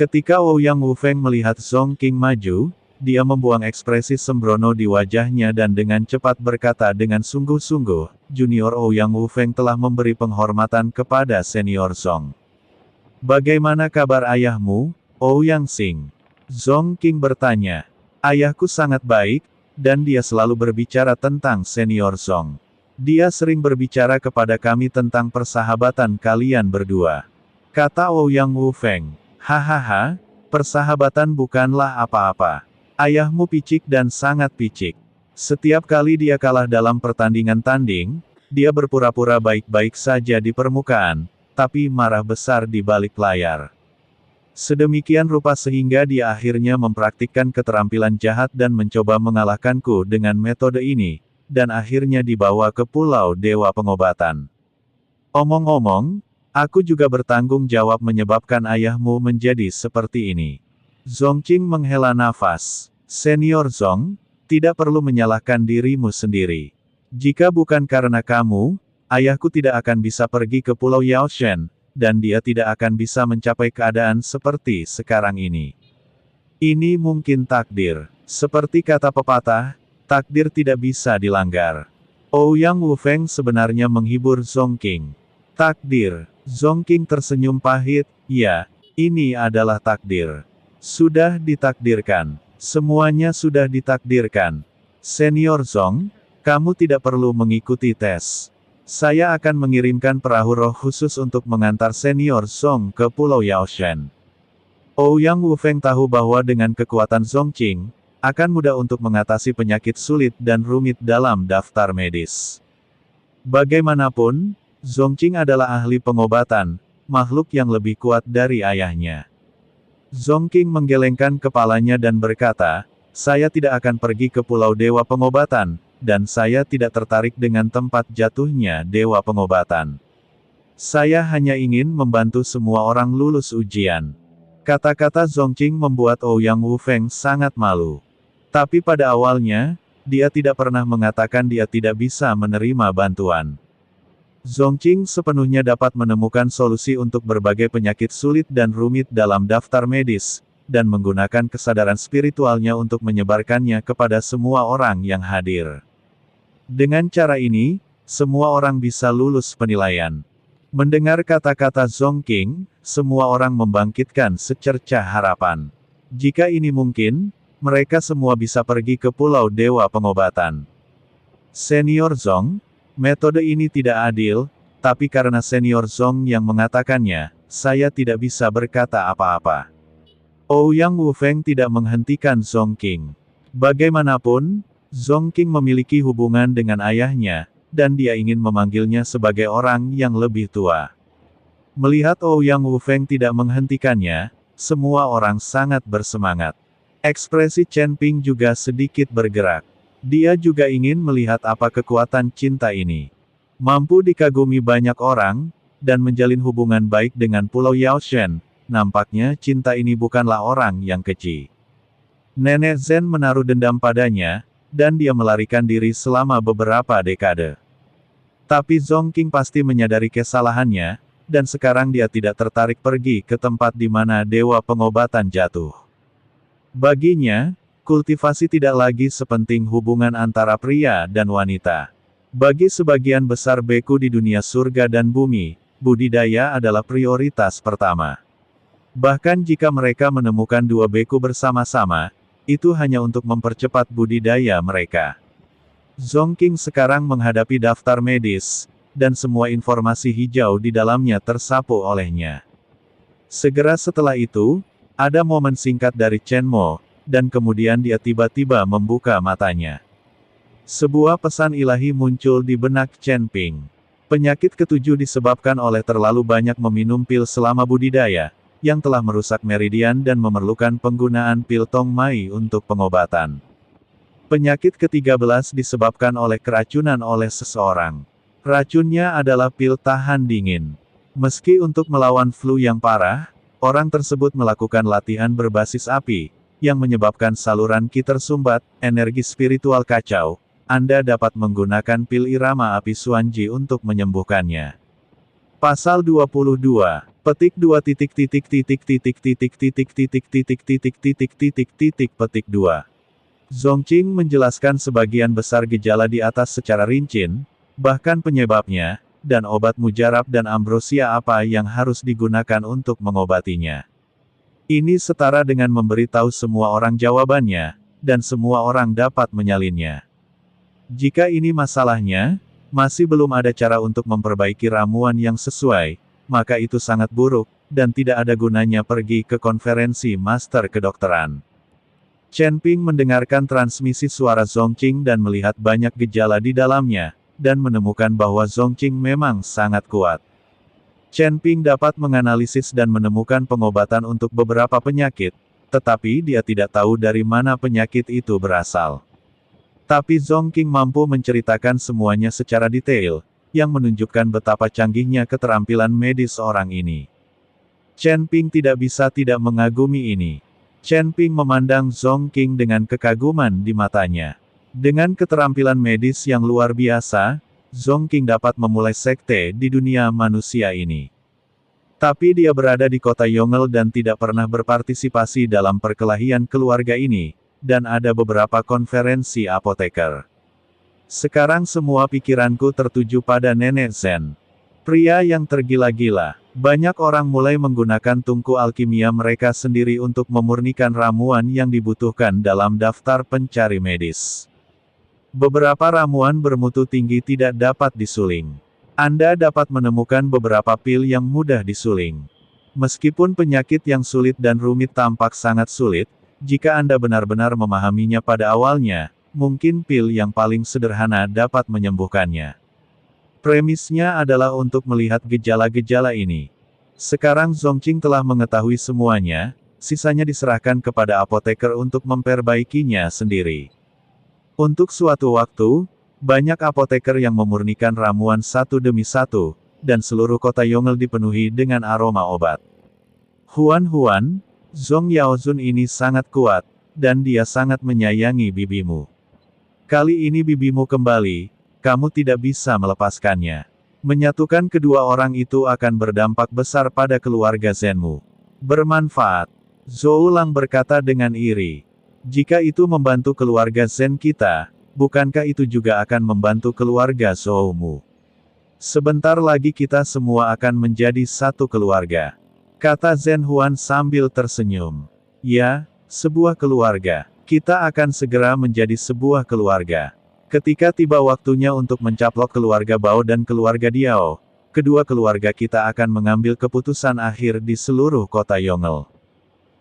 Ketika Ouyang Wufeng melihat Zhong Qing maju, dia membuang ekspresi sembrono di wajahnya dan dengan cepat berkata dengan sungguh-sungguh, Junior Ouyang Wufeng telah memberi penghormatan kepada Senior Zhong. Bagaimana kabar ayahmu, Ouyang Xing? Zhong Qing bertanya. Ayahku sangat baik, dan dia selalu berbicara tentang Senior Zhong. Dia sering berbicara kepada kami tentang persahabatan kalian berdua. Kata Ouyang Wufeng. Hahaha, persahabatan bukanlah apa-apa. Ayahmu picik dan sangat picik. Setiap kali dia kalah dalam pertandingan tanding, dia berpura-pura baik-baik saja di permukaan, tapi marah besar di balik layar. Sedemikian rupa sehingga dia akhirnya mempraktikkan keterampilan jahat dan mencoba mengalahkanku dengan metode ini, dan akhirnya dibawa ke Pulau Dewa Pengobatan. Omong-omong, aku juga bertanggung jawab menyebabkan ayahmu menjadi seperti ini. Zhong Qing menghela nafas. Senior Zhong, tidak perlu menyalahkan dirimu sendiri. Jika bukan karena kamu, ayahku tidak akan bisa pergi ke Pulau Yaoshen, dan dia tidak akan bisa mencapai keadaan seperti sekarang ini. Ini mungkin takdir. Seperti kata pepatah, takdir tidak bisa dilanggar. Ouyang Wufeng sebenarnya menghibur Zhong Qing. Takdir. Zhong Qing tersenyum pahit, ya, ini adalah takdir. Sudah ditakdirkan. Semuanya sudah ditakdirkan. Senior Zhong, kamu tidak perlu mengikuti tes. Saya akan mengirimkan perahu roh khusus untuk mengantar Senior Zhong ke Pulau Yaoshen. Ouyang Wufeng tahu bahwa dengan kekuatan Zhong Qing, akan mudah untuk mengatasi penyakit sulit dan rumit dalam daftar medis. Bagaimanapun, Zhong Qing adalah ahli pengobatan, makhluk yang lebih kuat dari ayahnya. Zhong Qing menggelengkan kepalanya dan berkata, saya tidak akan pergi ke Pulau Dewa Pengobatan, dan saya tidak tertarik dengan tempat jatuhnya Dewa Pengobatan. Saya hanya ingin membantu semua orang lulus ujian. Kata-kata Zhong Qing membuat Ouyang Wufeng sangat malu. Tapi pada awalnya, dia tidak pernah mengatakan dia tidak bisa menerima bantuan. Zhong Qing sepenuhnya dapat menemukan solusi untuk berbagai penyakit sulit dan rumit dalam daftar medis, dan menggunakan kesadaran spiritualnya untuk menyebarkannya kepada semua orang yang hadir. Dengan cara ini, semua orang bisa lulus penilaian. Mendengar kata-kata Zhong Qing, semua orang membangkitkan secercah harapan. Jika ini mungkin, mereka semua bisa pergi ke Pulau Dewa Pengobatan. Senior Zhong, metode ini tidak adil, tapi karena Senior Zhong yang mengatakannya, saya tidak bisa berkata apa-apa. Ouyang Wufeng tidak menghentikan Zhong Qing. Bagaimanapun, Zhong Qing memiliki hubungan dengan ayahnya, dan dia ingin memanggilnya sebagai orang yang lebih tua. Melihat Ouyang Wufeng tidak menghentikannya, semua orang sangat bersemangat. Ekspresi Chen Ping juga sedikit bergerak. Dia juga ingin melihat apa kekuatan cinta ini. Mampu dikagumi banyak orang, dan menjalin hubungan baik dengan Pulau Yaoshen, nampaknya cinta ini bukanlah orang yang keji. Nenek Zen menaruh dendam padanya, dan dia melarikan diri selama beberapa dekade. Tapi Zhong Qing pasti menyadari kesalahannya, dan sekarang dia tidak tertarik pergi ke tempat di mana Dewa Pengobatan jatuh. Baginya, kultivasi tidak lagi sepenting hubungan antara pria dan wanita. Bagi sebagian besar beku di dunia surga dan bumi, budidaya adalah prioritas pertama. Bahkan jika mereka menemukan dua beku bersama-sama, itu hanya untuk mempercepat budidaya mereka. Zhong Qing sekarang menghadapi daftar medis, dan semua informasi hijau di dalamnya tersapu olehnya. Segera setelah itu, ada momen singkat dari Chen Mo, dan kemudian dia tiba-tiba membuka matanya. Sebuah pesan ilahi muncul di benak Chen Ping. Penyakit ketujuh disebabkan oleh terlalu banyak meminum pil selama budidaya, yang telah merusak meridian dan memerlukan penggunaan pil Tong Mai untuk pengobatan. Penyakit ke-13 disebabkan oleh keracunan oleh seseorang. Racunnya adalah pil tahan dingin. Meski untuk melawan flu yang parah, orang tersebut melakukan latihan berbasis api, yang menyebabkan saluran Qi tersumbat, energi spiritual kacau. Anda dapat menggunakan pil irama api Xuanji untuk menyembuhkannya. Pasal 22. Petik 2 titik titik titik titik titik titik titik titik titik titik titik titik petik 2. Zongqing menjelaskan sebagian besar gejala di atas secara rinci, bahkan penyebabnya, dan obat mujarab dan ambrosia apa yang harus digunakan untuk mengobatinya. Ini setara dengan memberitahu semua orang jawabannya, dan semua orang dapat menyalinnya. Jika ini masalahnya, masih belum ada cara untuk memperbaiki ramuan yang sesuai, maka itu sangat buruk, dan tidak ada gunanya pergi ke konferensi master kedokteran. Chen Ping mendengarkan transmisi suara Zongqing dan melihat banyak gejala di dalamnya, dan menemukan bahwa Zongqing memang sangat kuat. Chen Ping dapat menganalisis dan menemukan pengobatan untuk beberapa penyakit, tetapi dia tidak tahu dari mana penyakit itu berasal. Tapi Zongqing mampu menceritakan semuanya secara detail, yang menunjukkan betapa canggihnya keterampilan medis orang ini. Chen Ping tidak bisa tidak mengagumi ini. Chen Ping memandang Zongqing dengan kekaguman di matanya. Dengan keterampilan medis yang luar biasa, Zongqing dapat memulai sekte di dunia manusia ini. Tapi dia berada di kota Yongle dan tidak pernah berpartisipasi dalam perkelahian keluarga ini, dan ada beberapa konferensi apoteker. Sekarang semua pikiranku tertuju pada Nenek Zen. Pria yang tergila-gila. Banyak orang mulai menggunakan tungku alkimia mereka sendiri untuk memurnikan ramuan yang dibutuhkan dalam daftar pencari medis. Beberapa ramuan bermutu tinggi tidak dapat disuling. Anda dapat menemukan beberapa pil yang mudah disuling. Meskipun penyakit yang sulit dan rumit tampak sangat sulit, jika Anda benar-benar memahaminya pada awalnya, mungkin pil yang paling sederhana dapat menyembuhkannya. Premisnya adalah untuk melihat gejala-gejala ini. Sekarang Zongqing telah mengetahui semuanya, sisanya diserahkan kepada apoteker untuk memperbaikinya sendiri. Untuk suatu waktu, banyak apoteker yang memurnikan ramuan satu demi satu, dan seluruh kota Yongle dipenuhi dengan aroma obat. Huan, Zong Yaozun ini sangat kuat, dan dia sangat menyayangi bibimu. Kali ini bibimu kembali, kamu tidak bisa melepaskannya. Menyatukan kedua orang itu akan berdampak besar pada keluarga Zenmu. Bermanfaat. Zhou Lang berkata dengan iri. Jika itu membantu keluarga Zen kita, bukankah itu juga akan membantu keluarga Zhoumu? Sebentar lagi kita semua akan menjadi satu keluarga. Kata Zhen Huan sambil tersenyum. Ya, sebuah keluarga. Kita akan segera menjadi sebuah keluarga. Ketika tiba waktunya untuk mencaplok keluarga Bao dan keluarga Diao, kedua keluarga kita akan mengambil keputusan akhir di seluruh kota Yongle.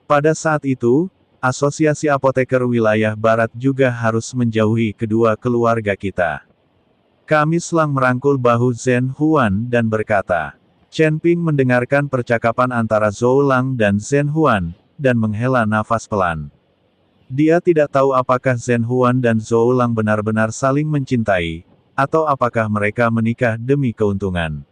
Pada saat itu, Asosiasi Apoteker Wilayah Barat juga harus menjauhi kedua keluarga kita. Kami selang merangkul bahu Zhen Huan dan berkata. Chen Ping mendengarkan percakapan antara Zhou Lang dan Zhen Huan, dan menghela nafas pelan. Dia tidak tahu apakah Zhen Huan dan Zhou Lang benar-benar saling mencintai, atau apakah mereka menikah demi keuntungan.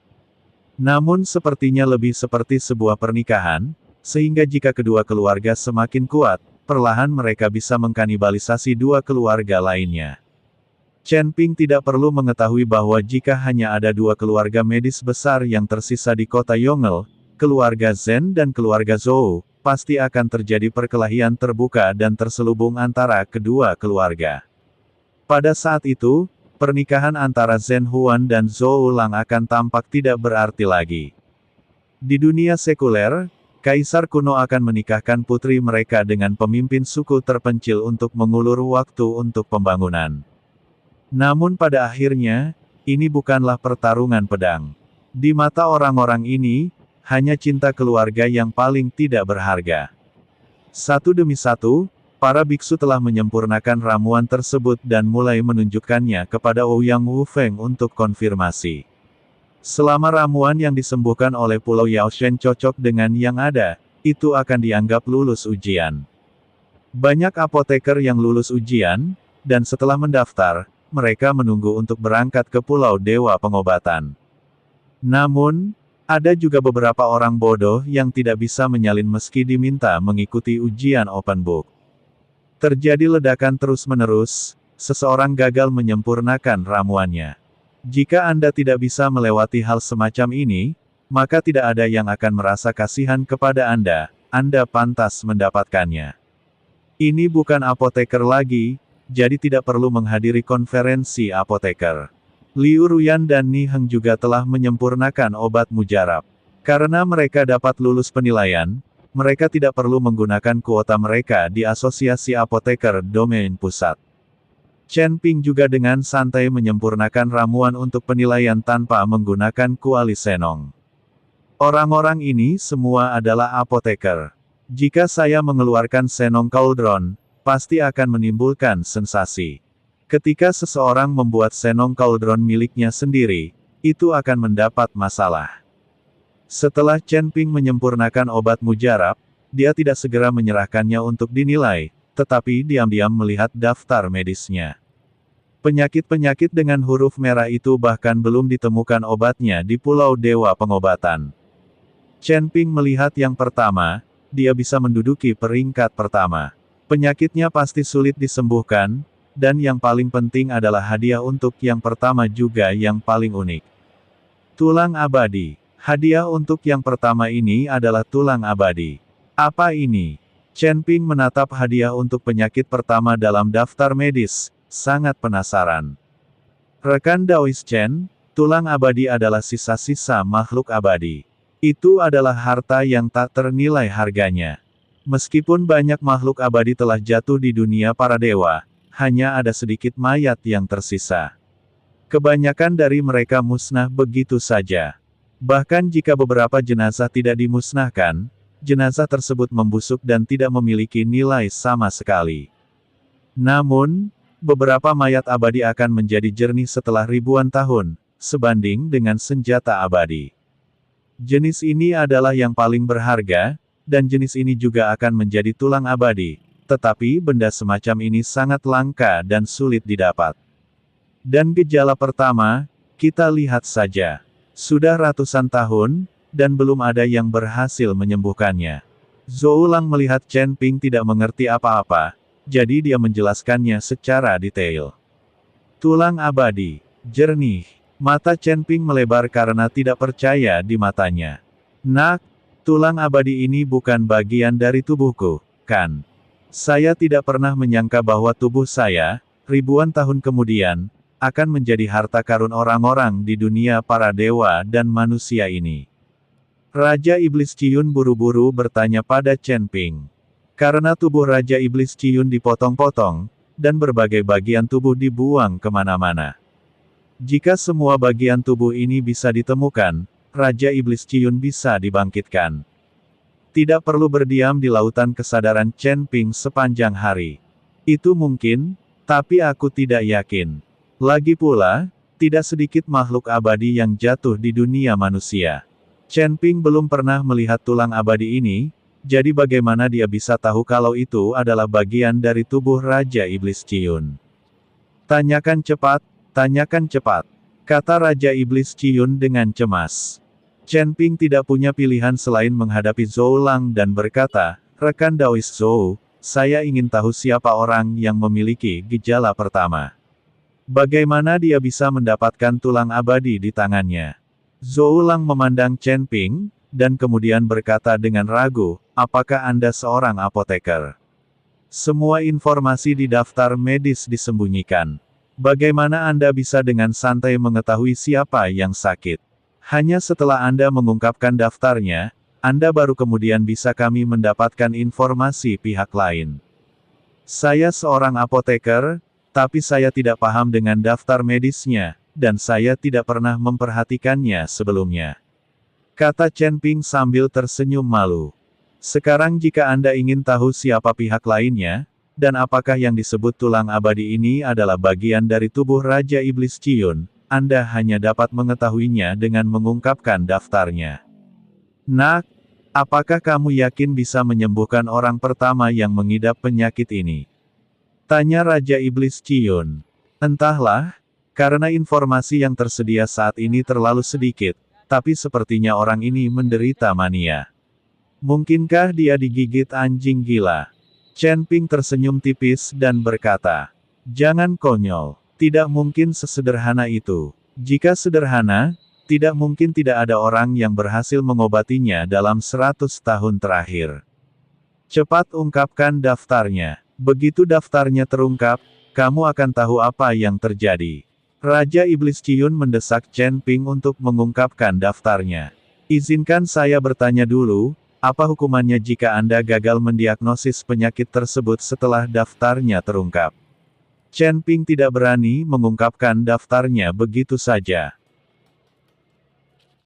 Namun sepertinya lebih seperti sebuah pernikahan, sehingga jika kedua keluarga semakin kuat, perlahan mereka bisa mengkanibalisasi dua keluarga lainnya. Chen Ping tidak perlu mengetahui bahwa jika hanya ada dua keluarga medis besar yang tersisa di kota Yongle, keluarga Zhen dan keluarga Zhou, pasti akan terjadi perkelahian terbuka dan terselubung antara kedua keluarga. Pada saat itu, pernikahan antara Zhen Huan dan Zhou Lang akan tampak tidak berarti lagi. Di dunia sekuler, Kaisar kuno akan menikahkan putri mereka dengan pemimpin suku terpencil untuk mengulur waktu untuk pembangunan. Namun pada akhirnya, ini bukanlah pertarungan pedang. Di mata orang-orang ini, hanya cinta keluarga yang paling tidak berharga. Satu demi satu, para biksu telah menyempurnakan ramuan tersebut dan mulai menunjukkannya kepada Ouyang Wu Feng untuk konfirmasi. Selama ramuan yang disembuhkan oleh Pulau Yaoshen cocok dengan yang ada, itu akan dianggap lulus ujian. Banyak apoteker yang lulus ujian, dan setelah mendaftar, mereka menunggu untuk berangkat ke Pulau Dewa Pengobatan. Namun, ada juga beberapa orang bodoh yang tidak bisa menyalin meski diminta mengikuti ujian open book. Terjadi ledakan terus-menerus, seseorang gagal menyempurnakan ramuannya. Jika Anda tidak bisa melewati hal semacam ini, maka tidak ada yang akan merasa kasihan kepada Anda pantas mendapatkannya. Ini bukan apoteker lagi, jadi tidak perlu menghadiri konferensi apoteker. Liu Ruyan dan Ni Heng juga telah menyempurnakan obat mujarab. Karena mereka dapat lulus penilaian, mereka tidak perlu menggunakan kuota mereka di Asosiasi Apoteker Domain Pusat. Chen Ping juga dengan santai menyempurnakan ramuan untuk penilaian tanpa menggunakan kuali senong. Orang-orang ini semua adalah apoteker. Jika saya mengeluarkan senong cauldron, pasti akan menimbulkan sensasi. Ketika seseorang membuat senong cauldron miliknya sendiri, itu akan mendapat masalah. Setelah Chen Ping menyempurnakan obat mujarab, dia tidak segera menyerahkannya untuk dinilai, tetapi diam-diam melihat daftar medisnya. Penyakit-penyakit dengan huruf merah itu bahkan belum ditemukan obatnya di Pulau Dewa Pengobatan. Chen Ping melihat yang pertama, dia bisa menduduki peringkat pertama. Penyakitnya pasti sulit disembuhkan, dan yang paling penting adalah hadiah untuk yang pertama juga yang paling unik. Tulang abadi. Hadiah untuk yang pertama ini adalah tulang abadi. Apa ini? Chen Ping menatap hadiah untuk penyakit pertama dalam daftar medis, sangat penasaran. Rekan Daois Chen, tulang abadi adalah sisa-sisa makhluk abadi. Itu adalah harta yang tak ternilai harganya. Meskipun banyak makhluk abadi telah jatuh di dunia para dewa, hanya ada sedikit mayat yang tersisa. Kebanyakan dari mereka musnah begitu saja. Bahkan jika beberapa jenazah tidak dimusnahkan, jenazah tersebut membusuk dan tidak memiliki nilai sama sekali. Namun, beberapa mayat abadi akan menjadi jernih setelah ribuan tahun, sebanding dengan senjata abadi. Jenis ini adalah yang paling berharga, dan jenis ini juga akan menjadi tulang abadi, tetapi benda semacam ini sangat langka dan sulit didapat. Dan gejala pertama, kita lihat saja. Sudah ratusan tahun, dan belum ada yang berhasil menyembuhkannya. Zhou Lang melihat Chen Ping tidak mengerti apa-apa, jadi dia menjelaskannya secara detail. Tulang abadi, jernih. Mata Chen Ping melebar karena tidak percaya di matanya. Nak, tulang abadi ini bukan bagian dari tubuhku, kan? Saya tidak pernah menyangka bahwa tubuh saya, ribuan tahun kemudian, akan menjadi harta karun orang-orang di dunia para dewa dan manusia ini. Raja Iblis Ciyun buru-buru bertanya pada Chen Ping. Karena tubuh Raja Iblis Ciyun dipotong-potong, dan berbagai bagian tubuh dibuang kemana-mana. Jika semua bagian tubuh ini bisa ditemukan, Raja Iblis Ciyun bisa dibangkitkan. Tidak perlu berdiam di lautan kesadaran Chen Ping sepanjang hari. Itu mungkin, tapi aku tidak yakin. Lagi pula, tidak sedikit makhluk abadi yang jatuh di dunia manusia. Chen Ping belum pernah melihat tulang abadi ini, jadi bagaimana dia bisa tahu kalau itu adalah bagian dari tubuh Raja Iblis Ciyun? Tanyakan cepat, kata Raja Iblis Ciyun dengan cemas. Chen Ping tidak punya pilihan selain menghadapi Zhou Lang dan berkata, rekan Daois Zhou, saya ingin tahu siapa orang yang memiliki gejala pertama. Bagaimana dia bisa mendapatkan tulang abadi di tangannya? Zhou Lang memandang Chen Ping, dan kemudian berkata dengan ragu, apakah Anda seorang apoteker? Semua informasi di daftar medis disembunyikan. Bagaimana Anda bisa dengan santai mengetahui siapa yang sakit? Hanya setelah Anda mengungkapkan daftarnya, Anda baru kemudian bisa kami mendapatkan informasi pihak lain. Saya seorang apoteker, tapi saya tidak paham dengan daftar medisnya, dan saya tidak pernah memperhatikannya sebelumnya. Kata Chen Ping sambil tersenyum malu. Sekarang jika Anda ingin tahu siapa pihak lainnya, dan apakah yang disebut tulang abadi ini adalah bagian dari tubuh Raja Iblis Ciyun, Anda hanya dapat mengetahuinya dengan mengungkapkan daftarnya. Nak, apakah kamu yakin bisa menyembuhkan orang pertama yang mengidap penyakit ini? Tanya Raja Iblis Ciyun. Entahlah, karena informasi yang tersedia saat ini terlalu sedikit, tapi sepertinya orang ini menderita mania. Mungkinkah dia digigit anjing gila? Chen Ping tersenyum tipis dan berkata, jangan konyol, tidak mungkin sesederhana itu. Jika sederhana, Tidak mungkin tidak ada orang yang berhasil mengobatinya dalam 100 tahun terakhir. Cepat ungkapkan daftarnya. Begitu daftarnya terungkap, kamu akan tahu apa yang terjadi. Raja Iblis Ciyun mendesak Chen Ping untuk mengungkapkan daftarnya. Izinkan saya bertanya dulu, apa hukumannya jika Anda gagal mendiagnosis penyakit tersebut setelah daftarnya terungkap? Chen Ping tidak berani mengungkapkan daftarnya begitu saja.